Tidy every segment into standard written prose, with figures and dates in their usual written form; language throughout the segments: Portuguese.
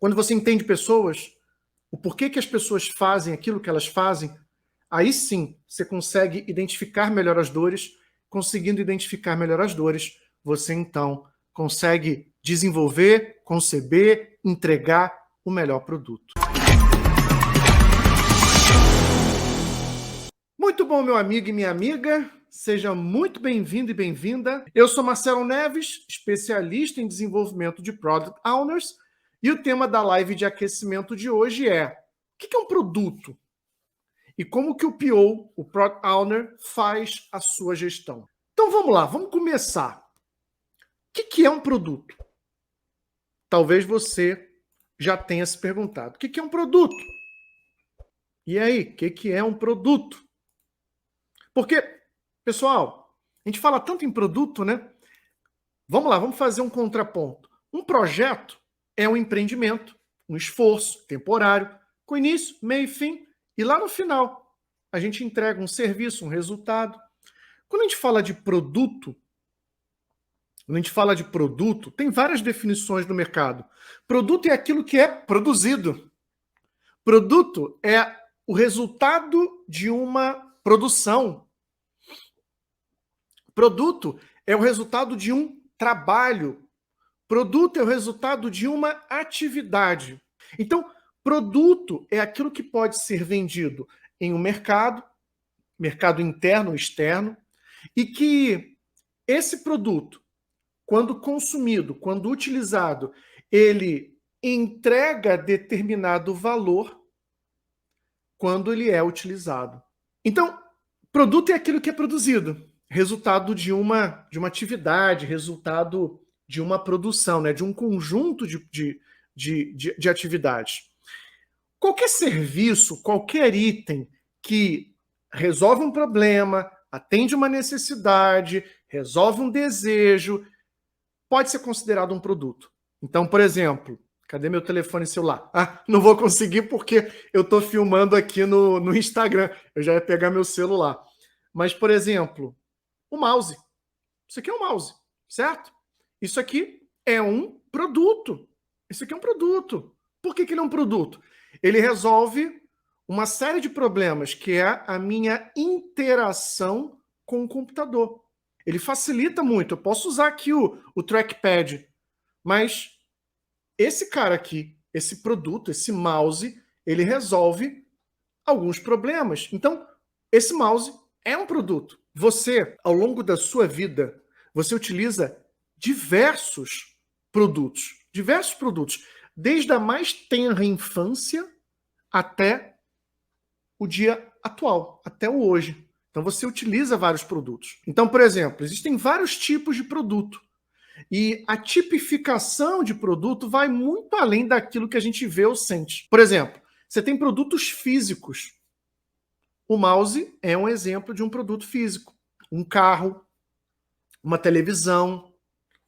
Quando você entende pessoas, o porquê que as pessoas fazem aquilo que elas fazem, aí sim você consegue identificar melhor as dores. Conseguindo identificar melhor as dores, você então consegue desenvolver, conceber, entregar o melhor produto. Muito bom, meu amigo e minha amiga. Seja muito bem-vindo e bem-vinda. Eu sou Marcelo Neves, especialista em desenvolvimento de Product Owners, e o tema da live de aquecimento de hoje é: o que é um produto? E como que o PO, o Product Owner, faz a sua gestão? Então vamos lá, vamos começar. O que é um produto? Talvez você já tenha se perguntado. O que é um produto? E aí, o que é um produto? Porque, pessoal, a gente fala tanto em produto, né? Vamos lá, vamos fazer um contraponto. Um projeto é um empreendimento, um esforço temporário, com início, meio e fim, e lá no final a gente entrega um serviço, um resultado. Quando a gente fala de produto, tem várias definições no mercado. Produto é aquilo que é produzido. Produto é o resultado de uma produção. Produto é o resultado de um trabalho. Produto é o resultado de uma atividade. Então, produto é aquilo que pode ser vendido em um mercado interno ou externo, e que esse produto, quando consumido, quando utilizado, ele entrega determinado valor quando ele é utilizado. Então, produto é aquilo que é produzido, resultado de uma atividade, resultado de uma produção, né? De um conjunto de atividades. Qualquer serviço, qualquer item que resolve um problema, atende uma necessidade, resolve um desejo, pode ser considerado um produto. Então, por exemplo, cadê meu telefone celular? Ah, não vou conseguir porque eu estou filmando aqui no Instagram. Eu já ia pegar meu celular. Mas, por exemplo, o mouse. Isso aqui é um mouse, certo? Isso aqui é um produto. Isso aqui é um produto. Por que ele é um produto? Ele resolve uma série de problemas, que é a minha interação com o computador. Ele facilita muito. Eu posso usar aqui o trackpad, mas esse cara aqui, esse produto, esse mouse, ele resolve alguns problemas. Então, esse mouse é um produto. Você, ao longo da sua vida, você utiliza diversos produtos. Diversos produtos. Desde a mais tenra infância até o dia atual, até o hoje. Então, você utiliza vários produtos. Então, por exemplo, existem vários tipos de produto. E a tipificação de produto vai muito além daquilo que a gente vê ou sente. Por exemplo, você tem produtos físicos. O mouse é um exemplo de um produto físico. Um carro, uma televisão,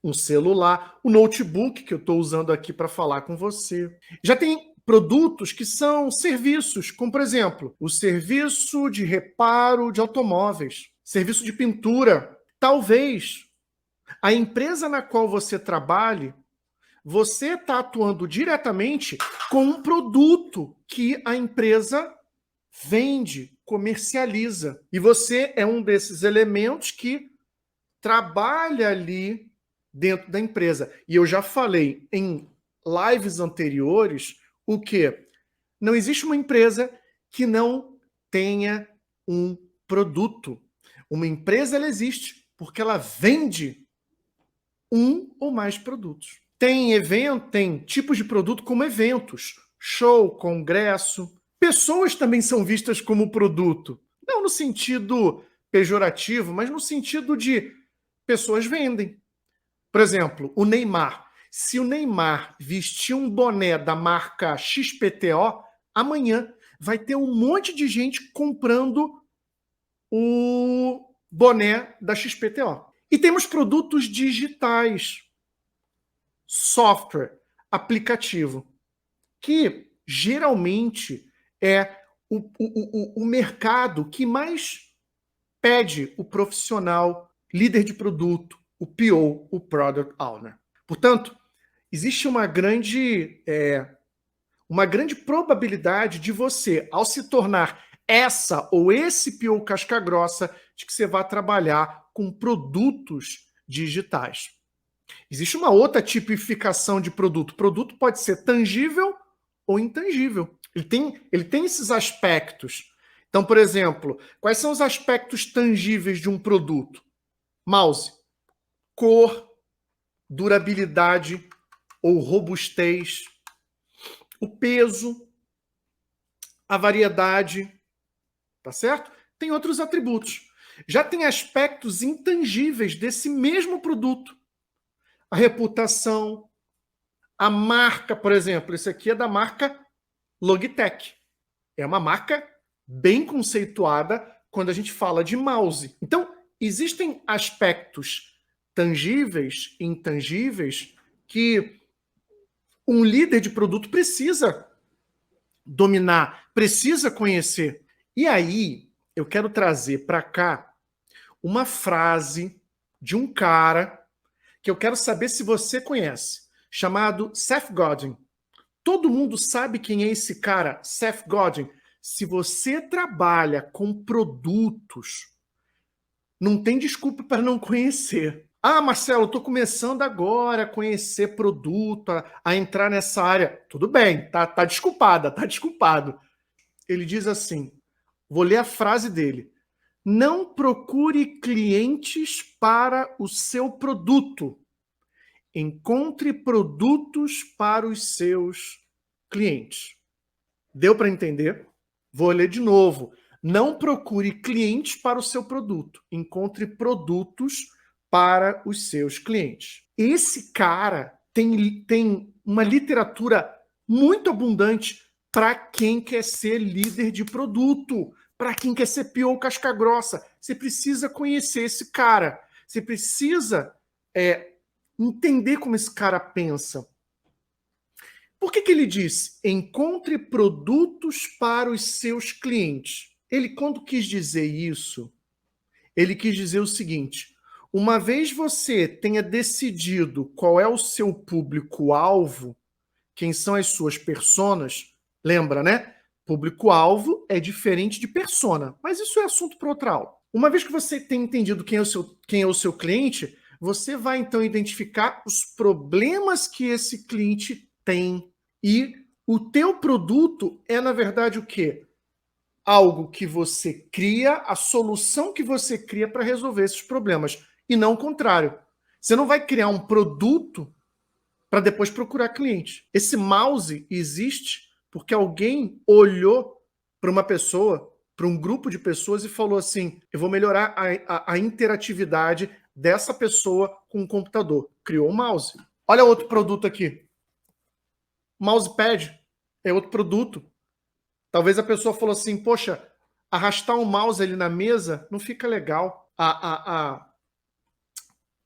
um celular, o notebook que eu estou usando aqui para falar com você. Já tem produtos que são serviços, como, por exemplo, o serviço de reparo de automóveis, serviço de pintura. Talvez a empresa na qual você trabalhe, você está atuando diretamente com um produto que a empresa vende, comercializa. E você é um desses elementos que trabalha ali dentro da empresa. E eu já falei em lives anteriores o quê? Não existe uma empresa que não tenha um produto. Uma empresa, ela existe porque ela vende um ou mais produtos. Tem evento, tem tipos de produto como eventos, show, congresso. Pessoas também são vistas como produto. Não no sentido pejorativo, mas no sentido de pessoas vendem. Por exemplo, o Neymar. Se o Neymar vestir um boné da marca XPTO, amanhã vai ter um monte de gente comprando o boné da XPTO. E temos produtos digitais, software, aplicativo, que geralmente é o mercado que mais pede o profissional líder de produto, o PO, o Product Owner. Portanto, existe uma grande uma grande probabilidade de você, ao se tornar essa ou esse PO casca grossa, de que você vai trabalhar com produtos digitais. Existe uma outra tipificação de produto. Produto pode ser tangível ou intangível. Ele tem esses aspectos. Então, por exemplo, quais são os aspectos tangíveis de um produto? Mouse, cor, durabilidade ou robustez, o peso, a variedade, tá certo? Tem outros atributos. Já tem aspectos intangíveis desse mesmo produto. A reputação, a marca, por exemplo, esse aqui é da marca Logitech. É uma marca bem conceituada quando a gente fala de mouse. Então, existem aspectos tangíveis e intangíveis que um líder de produto precisa dominar, precisa conhecer. E aí, eu quero trazer para cá uma frase de um cara que eu quero saber se você conhece, chamado Seth Godin. Todo mundo sabe quem é esse cara, Seth Godin. Se você trabalha com produtos, não tem desculpa para não conhecer. Ah, Marcelo, eu estou começando agora a conhecer produto, a entrar nessa área. Tudo bem, tá desculpada, tá desculpado. Ele diz assim, vou ler a frase dele. Não procure clientes para o seu produto. Encontre produtos para os seus clientes. Deu para entender? Vou ler de novo. Não procure clientes para o seu produto. Encontre produtos para os seus clientes. Esse cara tem uma literatura muito abundante para quem quer ser líder de produto, para quem quer ser PO casca grossa. Você precisa conhecer esse cara. Você precisa entender como esse cara pensa. Por que ele diz? Encontre produtos para os seus clientes. Ele, quando quis dizer isso, ele quis dizer o seguinte: uma vez você tenha decidido qual é o seu público-alvo, quem são as suas personas, lembra, né? Público-alvo é diferente de persona, mas isso é assunto para outra aula. Uma vez que você tem entendido quem é o seu cliente, você vai então identificar os problemas que esse cliente tem. E o teu produto é, na verdade, o quê? Algo que você cria, a solução que você cria para resolver esses problemas. E não o contrário. Você não vai criar um produto para depois procurar cliente. Esse mouse existe porque alguém olhou para uma pessoa, para um grupo de pessoas e falou assim, eu vou melhorar a interatividade dessa pessoa com o computador. Criou um mouse. Olha outro produto aqui. Mousepad é outro produto. Talvez a pessoa falou assim, poxa, arrastar um mouse ali na mesa não fica legal.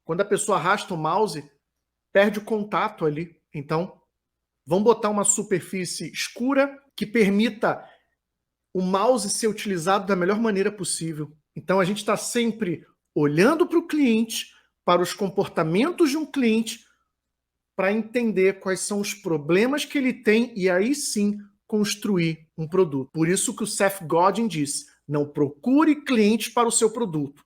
Quando a pessoa arrasta o mouse, perde o contato ali. Então, vamos botar uma superfície escura que permita o mouse ser utilizado da melhor maneira possível. Então, a gente está sempre olhando para o cliente, para os comportamentos de um cliente, para entender quais são os problemas que ele tem e aí sim construir um produto. Por isso que o Seth Godin diz, não procure clientes para o seu produto.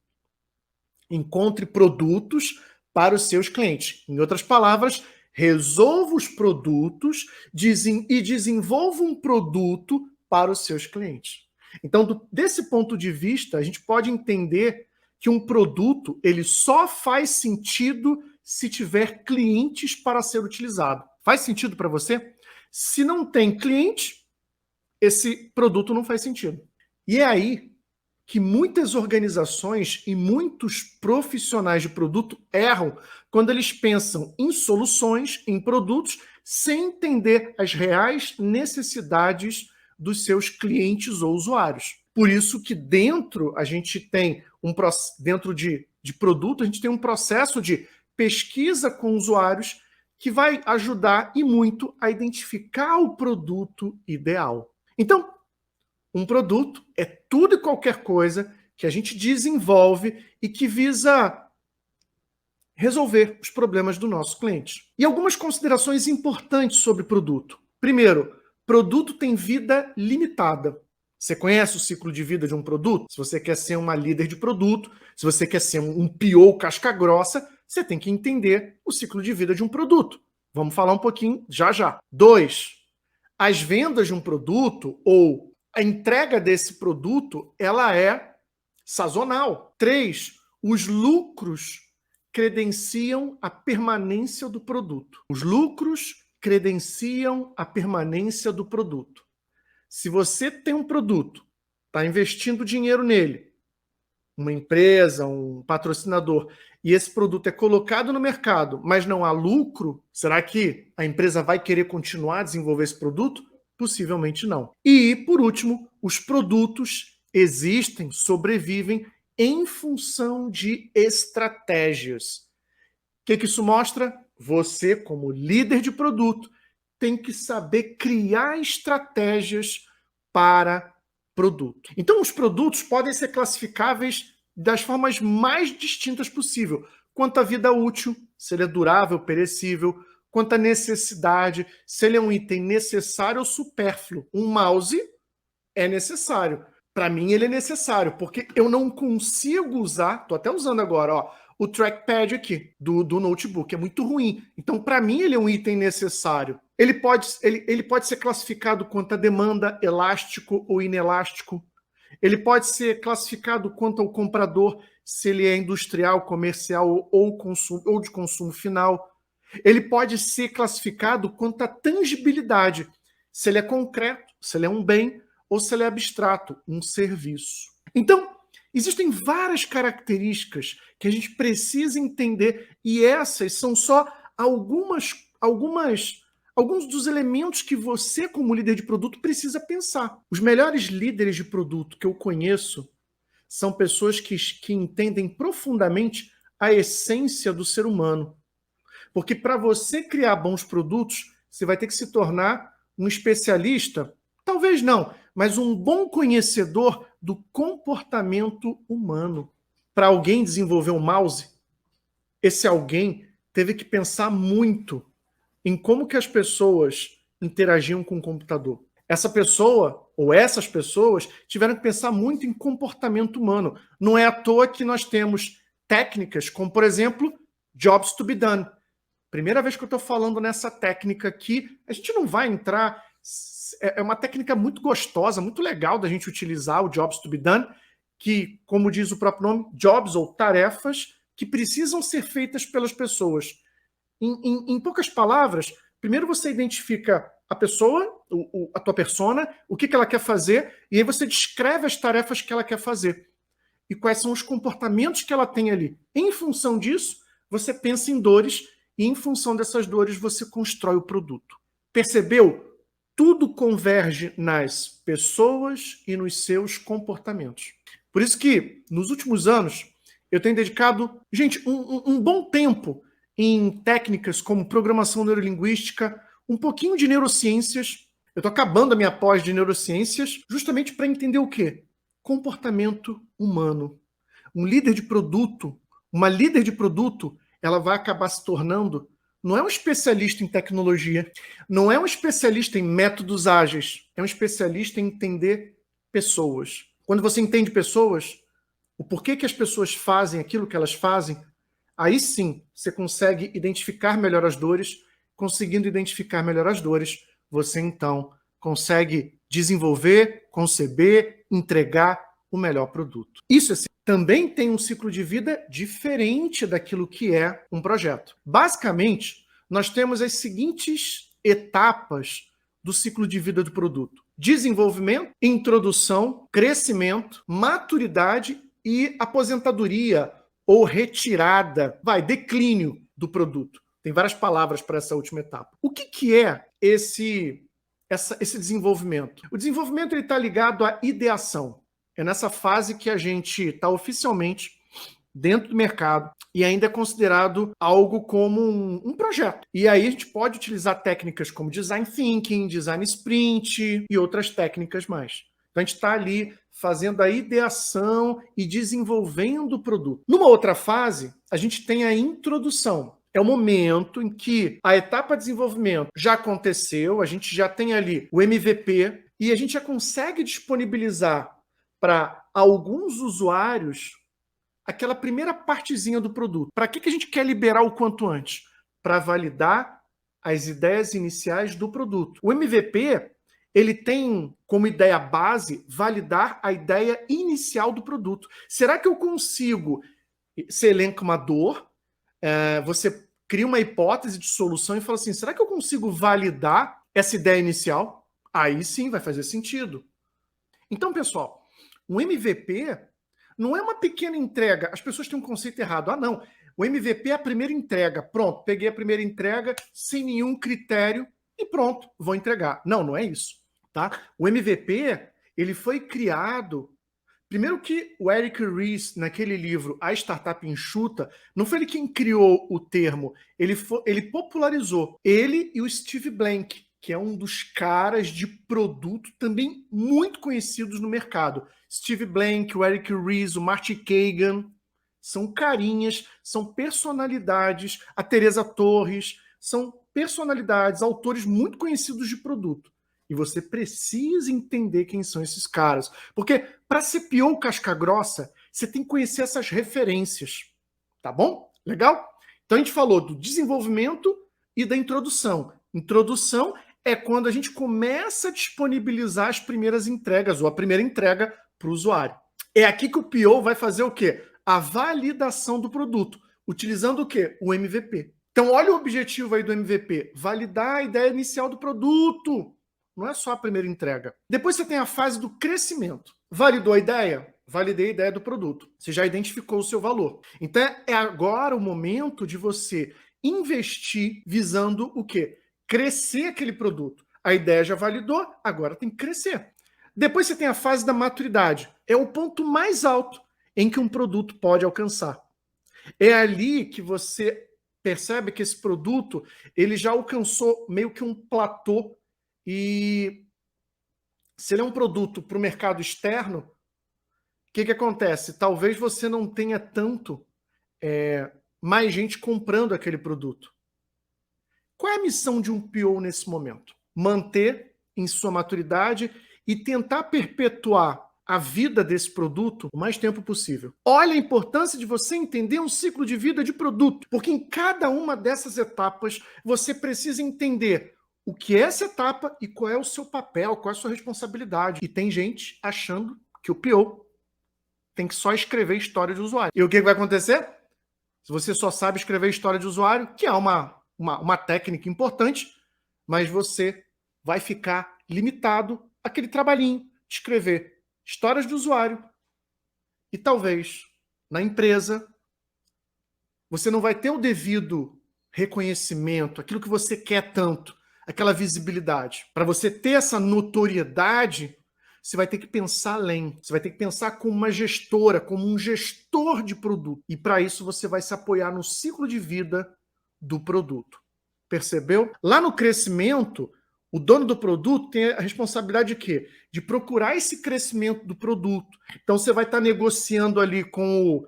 Encontre produtos para os seus clientes. Em outras palavras, resolva os produtos e desenvolva um produto para os seus clientes. Então, desse ponto de vista, a gente pode entender que um produto ele só faz sentido se tiver clientes para ser utilizado. Faz sentido para você? Se não tem cliente, esse produto não faz sentido. E é aí que muitas organizações e muitos profissionais de produto erram quando eles pensam em soluções, em produtos, sem entender as reais necessidades dos seus clientes ou usuários. Por isso que dentro a gente tem dentro de produto, a gente tem um processo de pesquisa com usuários que vai ajudar e muito a identificar o produto ideal. Então, um produto é tudo e qualquer coisa que a gente desenvolve e que visa resolver os problemas do nosso cliente. E algumas considerações importantes sobre produto. Primeiro, Produto tem vida limitada. Você conhece o ciclo de vida de um produto? Se você quer ser uma líder de produto, se você quer ser um PO casca grossa, você tem que entender o ciclo de vida de um produto. Vamos falar um pouquinho já já. 2. As vendas de um produto ou a entrega desse produto, ela é sazonal. 3. Os lucros credenciam a permanência do produto. Os lucros credenciam a permanência do produto. Se você tem um produto, está investindo dinheiro nele, uma empresa, um patrocinador, e esse produto é colocado no mercado, mas não há lucro, será que a empresa vai querer continuar a desenvolver esse produto? Possivelmente não. E, por último, os produtos existem, sobrevivem em função de estratégias. O que isso mostra? Você, como líder de produto, tem que saber criar estratégias para produto. Então, os produtos podem ser classificáveis das formas mais distintas possível. Quanto à vida útil, se ele é durável, perecível. Quanto à necessidade, se ele é um item necessário ou supérfluo. Um mouse é necessário. Para mim, ele é necessário, porque eu não consigo usar, estou até usando agora, ó, o trackpad aqui do notebook, é muito ruim. Então, para mim, ele é um item necessário. Ele pode ser classificado quanto a demanda, elástico ou inelástico. Ele pode ser classificado quanto ao comprador, se ele é industrial, comercial ou de consumo final. Ele pode ser classificado quanto à tangibilidade, se ele é concreto, se ele é um bem ou se ele é abstrato, um serviço. Então, existem várias características que a gente precisa entender e essas são só alguns dos elementos que você, como líder de produto, precisa pensar. Os melhores líderes de produto que eu conheço são pessoas que entendem profundamente a essência do ser humano. Porque para você criar bons produtos, você vai ter que se tornar um especialista, talvez não, mas um bom conhecedor do comportamento humano. Para alguém desenvolver um mouse, esse alguém teve que pensar muito em como que as pessoas interagiam com o computador. Essa pessoa, ou essas pessoas, tiveram que pensar muito em comportamento humano. Não é à toa que nós temos técnicas como, por exemplo, jobs to be done. Primeira vez que eu estou falando nessa técnica aqui, a gente não vai entrar... É uma técnica muito gostosa, muito legal da gente utilizar o jobs to be done, que, como diz o próprio nome, jobs ou tarefas que precisam ser feitas pelas pessoas. Em poucas palavras, primeiro você identifica a pessoa, a tua persona, o que ela quer fazer, e aí você descreve as tarefas que ela quer fazer. E quais são os comportamentos que ela tem ali. Em função disso, você pensa em dores, e em função dessas dores você constrói o produto. Percebeu? Tudo converge nas pessoas e nos seus comportamentos. Por isso que, nos últimos anos, eu tenho dedicado, gente, um bom tempo em técnicas como programação neurolinguística, um pouquinho de neurociências. Eu estou acabando a minha pós de neurociências justamente para entender o quê? Comportamento humano. Um líder de produto, uma líder de produto, ela vai acabar se tornando, não é um especialista em tecnologia, não é um especialista em métodos ágeis, é um especialista em entender pessoas. Quando você entende pessoas, o porquê que as pessoas fazem aquilo que elas fazem, aí sim você consegue identificar melhor as dores. Conseguindo identificar melhor as dores, você então consegue desenvolver, conceber, entregar o melhor produto. Isso assim, também tem um ciclo de vida diferente daquilo que é um projeto. Basicamente, nós temos as seguintes etapas do ciclo de vida do produto: desenvolvimento, introdução, crescimento, maturidade e aposentadoria ou retirada, declínio do produto. Tem várias palavras para essa última etapa. O que é esse desenvolvimento? O desenvolvimento está ligado à ideação. É nessa fase que a gente está oficialmente dentro do mercado e ainda é considerado algo como um projeto. E aí a gente pode utilizar técnicas como design thinking, design sprint e outras técnicas mais. Então a gente está ali fazendo a ideação e desenvolvendo o produto. Numa outra fase, a gente tem a introdução. É o momento em que a etapa de desenvolvimento já aconteceu, a gente já tem ali o MVP e a gente já consegue disponibilizar para alguns usuários aquela primeira partezinha do produto. Para que a gente quer liberar o quanto antes? Para validar as ideias iniciais do produto. O MVP, ele tem como ideia base validar a ideia inicial do produto. Será que eu consigo? Você elenca uma dor, você cria uma hipótese de solução e fala assim, será que eu consigo validar essa ideia inicial? Aí sim vai fazer sentido. Então, pessoal, um MVP não é uma pequena entrega. As pessoas têm um conceito errado. Ah, não. O MVP é a primeira entrega. Pronto, peguei a primeira entrega sem nenhum critério e pronto, vou entregar. Não, não é isso. Tá? O MVP, ele foi criado. Primeiro que o Eric Ries, naquele livro A Startup Enxuta, não foi ele quem criou o termo, ele popularizou. Ele e o Steve Blank, que é um dos caras de produto também muito conhecidos no mercado. Steve Blank, o Eric Ries, o Marty Kagan, são carinhas, são personalidades. A Teresa Torres, são personalidades, autores muito conhecidos de produto. E você precisa entender quem são esses caras. Porque para ser PO casca grossa, você tem que conhecer essas referências. Tá bom? Legal? Então a gente falou do desenvolvimento e da introdução. Introdução é quando a gente começa a disponibilizar as primeiras entregas, ou a primeira entrega para o usuário. É aqui que o PO vai fazer o quê? A validação do produto, utilizando o quê? O MVP. Então olha o objetivo aí do MVP, validar a ideia inicial do produto. Não é só a primeira entrega. Depois você tem a fase do crescimento. Validou a ideia? Validei a ideia do produto. Você já identificou o seu valor. Então é agora o momento de você investir visando o quê? Crescer aquele produto. A ideia já validou, agora tem que crescer. Depois você tem a fase da maturidade. É o ponto mais alto em que um produto pode alcançar. É ali que você percebe que esse produto ele já alcançou meio que um platô e se ele é um produto para o mercado externo, o que acontece? Talvez você não tenha tanto mais gente comprando aquele produto. Qual é a missão de um PO nesse momento? Manter em sua maturidade e tentar perpetuar a vida desse produto o mais tempo possível. Olha a importância de você entender um ciclo de vida de produto, porque em cada uma dessas etapas você precisa entender o que é essa etapa e qual é o seu papel, qual é a sua responsabilidade. E tem gente achando que o PO tem que só escrever história de usuário. E o que vai acontecer? Se você só sabe escrever história de usuário, que é uma técnica importante, mas você vai ficar limitado àquele trabalhinho de escrever histórias de usuário e talvez na empresa você não vai ter o devido reconhecimento, aquilo que você quer tanto, aquela visibilidade. Para você ter essa notoriedade, você vai ter que pensar além. Você vai ter que pensar como uma gestora, como um gestor de produto. E para isso você vai se apoiar no ciclo de vida do produto. Percebeu? Lá no crescimento, o dono do produto tem a responsabilidade de quê? De procurar esse crescimento do produto. Então você vai estar negociando ali com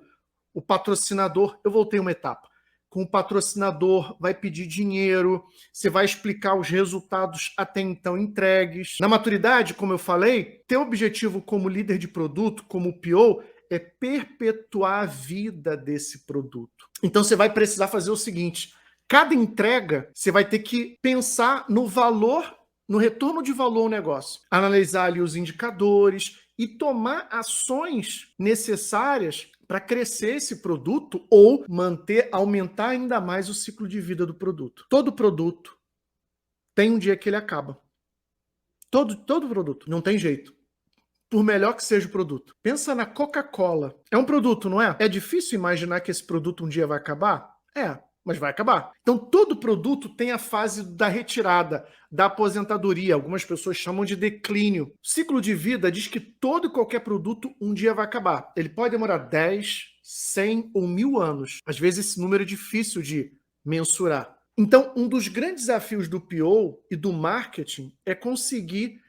o patrocinador. Eu voltei uma etapa. Com o patrocinador, vai pedir dinheiro, você vai explicar os resultados até então entregues. Na maturidade, como eu falei, ter objetivo como líder de produto, como PO, é perpetuar a vida desse produto. Então você vai precisar fazer o seguinte: cada entrega, você vai ter que pensar no valor, no retorno de valor ao negócio. Analisar ali os indicadores e tomar ações necessárias para crescer esse produto ou aumentar ainda mais o ciclo de vida do produto. Todo produto tem um dia que ele acaba. Todo produto, não tem jeito. Por melhor que seja o produto. Pensa na Coca-Cola. É um produto, não é? É difícil imaginar que esse produto um dia vai acabar? É, mas vai acabar. Então, todo produto tem a fase da retirada, da aposentadoria. Algumas pessoas chamam de declínio. O ciclo de vida diz que todo e qualquer produto um dia vai acabar. Ele pode demorar 10, 100 ou 1000 anos. Às vezes, esse número é difícil de mensurar. Então, um dos grandes desafios do PO e do marketing é conseguir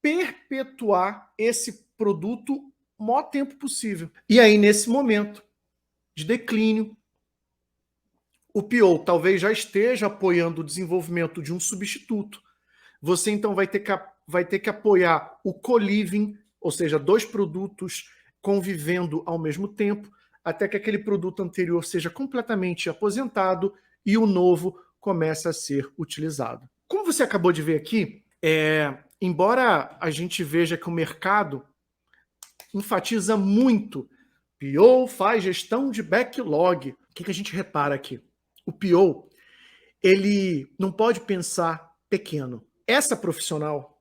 perpetuar esse produto o maior tempo possível. E aí, nesse momento de declínio, O PO talvez já esteja apoiando o desenvolvimento de um substituto. Você então vai ter que apoiar o co-living, ou seja, dois produtos convivendo ao mesmo tempo, até que aquele produto anterior seja completamente aposentado e o novo comece a ser utilizado. Como você acabou de ver aqui, embora a gente veja que o mercado enfatiza muito, PO faz gestão de backlog. O que a gente repara aqui? O PO, ele não pode pensar pequeno. Essa profissional,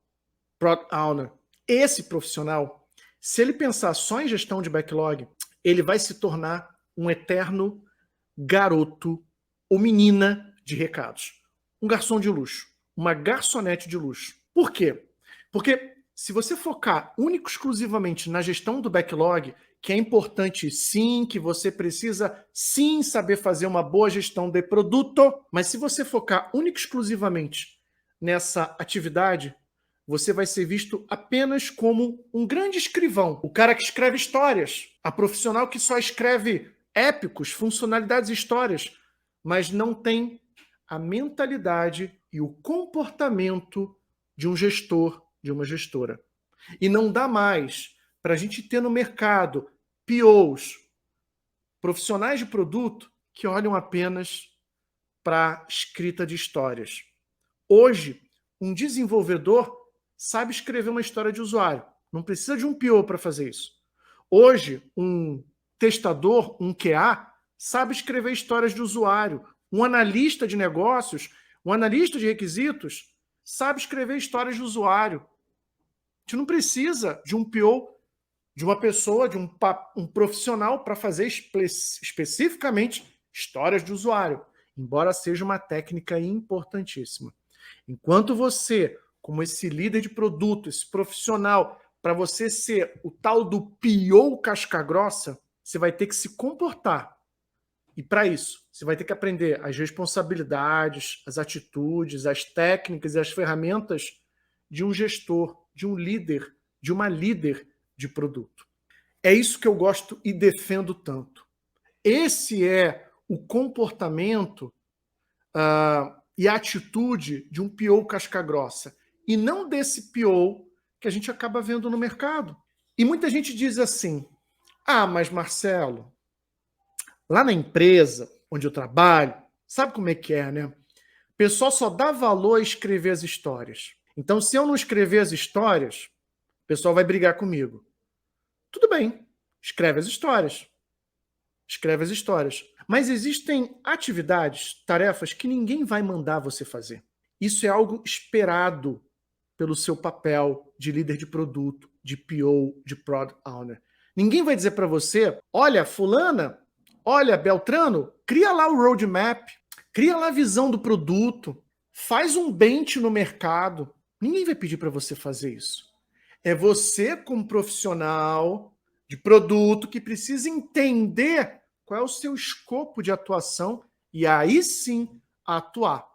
Product Owner, esse profissional, se ele pensar só em gestão de backlog, ele vai se tornar um eterno garoto ou menina de recados. Um garçom de luxo, uma garçonete de luxo. Por quê? Porque se você focar único exclusivamente na gestão do backlog, que é importante sim, que você precisa sim saber fazer uma boa gestão de produto, mas se você focar único exclusivamente nessa atividade, você vai ser visto apenas como um grande escrivão, o cara que escreve histórias, a profissional que só escreve épicos, funcionalidades e histórias, mas não tem a mentalidade e o comportamento de um gestor, de uma gestora. E não dá mais para a gente ter no mercado POs, profissionais de produto, que olham apenas para a escrita de histórias. Hoje, um desenvolvedor sabe escrever uma história de usuário. Não precisa de um PO para fazer isso. Hoje, um testador, um QA, sabe escrever histórias de usuário. Um analista de negócios, um analista de requisitos, sabe escrever histórias de usuário. A gente não precisa de um PO, de uma pessoa, de um profissional para fazer especificamente histórias de usuário, embora seja uma técnica importantíssima. Enquanto você, como esse líder de produto, esse profissional, para você ser o tal do PO casca-grossa, você vai ter que se comportar. E para isso, você vai ter que aprender as responsabilidades, as atitudes, as técnicas e as ferramentas de um gestor, de um líder, de uma líder de produto. É isso que eu gosto e defendo tanto. Esse é o comportamento e a atitude de um PO casca-grossa, e não desse PO que a gente acaba vendo no mercado. E muita gente diz assim, mas Marcelo, lá na empresa onde eu trabalho, sabe como é que é, né? O pessoal só dá valor a escrever as histórias. Então, se eu não escrever as histórias, o pessoal vai brigar comigo. Tudo bem, escreve as histórias. Escreve as histórias. Mas existem atividades, tarefas que ninguém vai mandar você fazer. Isso é algo esperado pelo seu papel de líder de produto, de PO, de Product Owner. Ninguém vai dizer para você, olha, fulana, olha, Beltrano, cria lá o roadmap, cria lá a visão do produto, faz um bench no mercado. Ninguém vai pedir para você fazer isso. É você, como profissional de produto, que precisa entender qual é o seu escopo de atuação e aí sim atuar.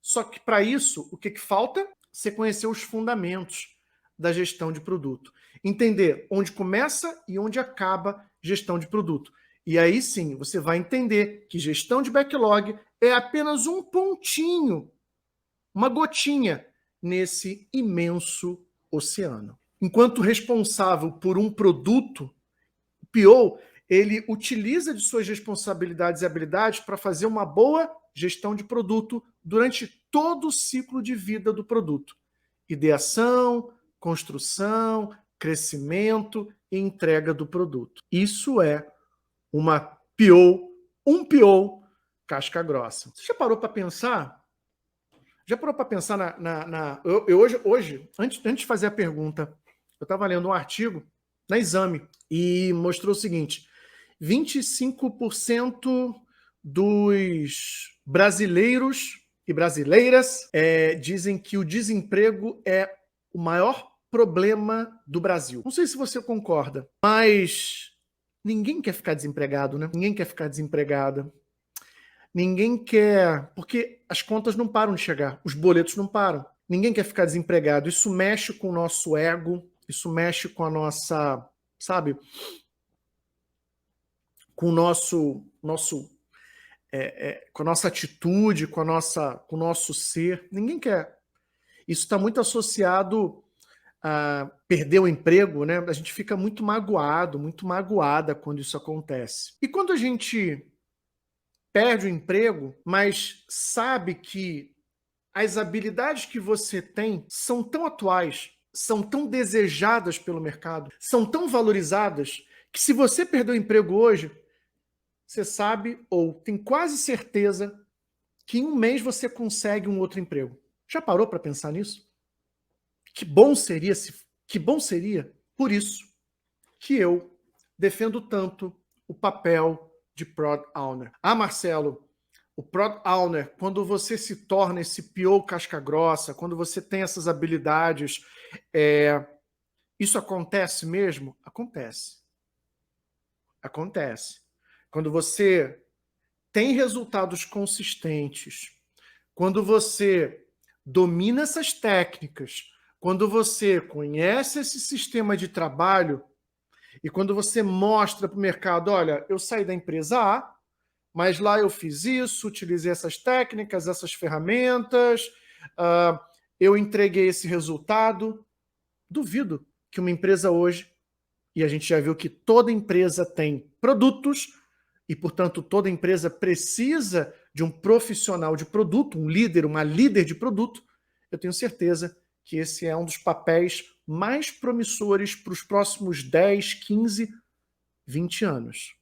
Só que para isso, o que falta? Você conhecer os fundamentos da gestão de produto. Entender onde começa e onde acaba gestão de produto. E aí sim, você vai entender que gestão de backlog é apenas um pontinho, uma gotinha nesse imenso oceano. Enquanto responsável por um produto, o PO, ele utiliza de suas responsabilidades e habilidades para fazer uma boa gestão de produto durante todo o ciclo de vida do produto. Ideação, construção, crescimento e entrega do produto. Isso é uma PO, um PO casca grossa. Você já parou para pensar? Já parou para pensar eu hoje, antes de fazer a pergunta, eu estava lendo um artigo na Exame e mostrou o seguinte: 25% dos brasileiros e brasileiras dizem que o desemprego é o maior problema do Brasil. Não sei se você concorda, mas ninguém quer ficar desempregado, né? Ninguém quer ficar desempregada. Ninguém quer, porque as contas não param de chegar, os boletos não param. Ninguém quer ficar desempregado. Isso mexe com o nosso ego, isso mexe com a nossa, sabe, com o nosso com a nossa atitude, com o nosso ser. Ninguém quer. Isso está muito associado a perder o emprego, né? A gente fica muito magoado, muito magoada quando isso acontece. E quando a gente perde o emprego, mas sabe que as habilidades que você tem são tão atuais, são tão desejadas pelo mercado, são tão valorizadas, que se você perder o emprego hoje, você sabe ou tem quase certeza que em um mês você consegue um outro emprego. Já parou para pensar nisso? Que bom seria que bom seria, por isso que eu defendo tanto o papel de Product Owner. Ah, Marcelo, o Product Owner, quando você se torna esse PO casca grossa, quando você tem essas habilidades, isso acontece mesmo? Acontece. Acontece. Quando você tem resultados consistentes, quando você domina essas técnicas, quando você conhece esse sistema de trabalho e quando você mostra para o mercado, olha, eu saí da empresa A, mas lá eu fiz isso, utilizei essas técnicas, essas ferramentas, eu entreguei esse resultado. Duvido que uma empresa hoje, e a gente já viu que toda empresa tem produtos, e, portanto, toda empresa precisa de um profissional de produto, um líder, uma líder de produto. Eu tenho certeza que esse é um dos papéis mais promissores para os próximos 10, 15, 20 anos.